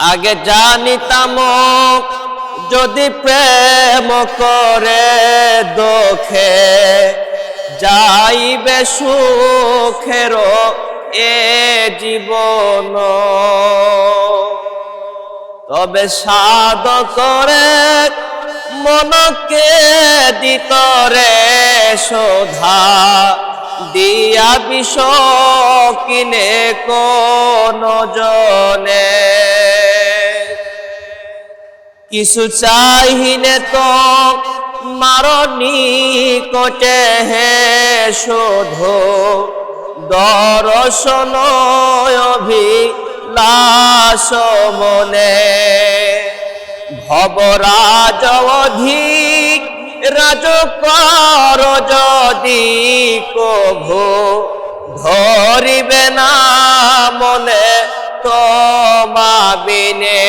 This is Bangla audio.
আগে জানিতাম যদি প্রেম করে দুঃখে যাইবে সুখের এ জীবন, তবে সাধ করে মনকে দিতরে শোধা দিয়া বিষ কিনে কোন জনে। কিছু চাহিনে তো মারনি কোটে হে শোধো দর্শন অভিলাষ মনে। ভবরাজ অধিক রাজকর যদি কভু ধরিবে না মনে তোমা বিনে।